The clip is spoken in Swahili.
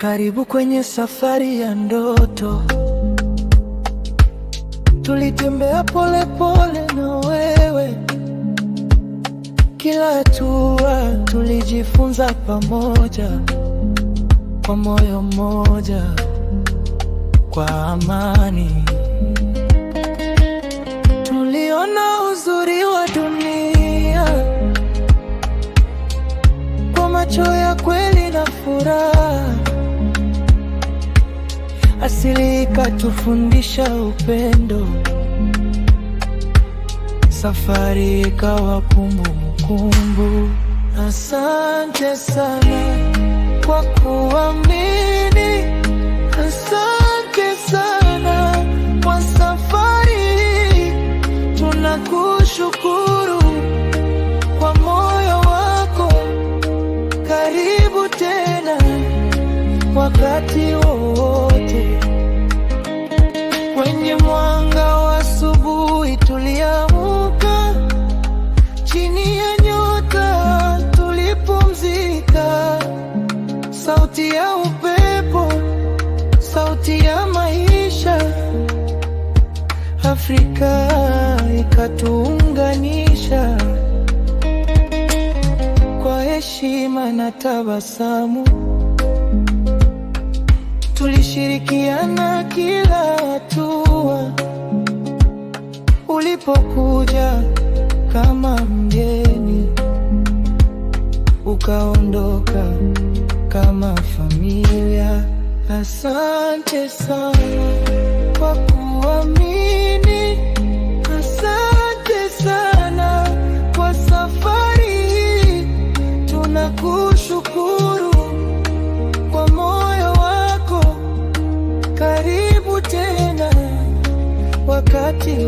Karibu kwenye safari ya ndoto. Tulitembea pole pole na wewe, kila hatua tulijifunza pamoja, kwa moyo mmoja, kwa amani. Tuliona uzuri wa dunia kwa macho ya kweli na furaha. Asili ikatufundisha upendo, safari ikawa kumbukumbu. Asante sana kwa kuamini, asante sana kwa safari. Tunakushukuru kwa moyo wako, karibu tena wakati wowote. Kwenye mwanga wa asubuhi tuliamka, chini ya nyota tulipumzika. Sauti ya upepo, sauti ya maisha, Afrika ikatuunganisha. Kwa heshima na tabasamu tulishirikiana kila hatua. Ulipokuja kama mgeni, ukaondoka kama familia. Asante sana kwa kuamini, asante sana kwa safari. Tunakushukuru kwa moyo wako, karibu tena wakati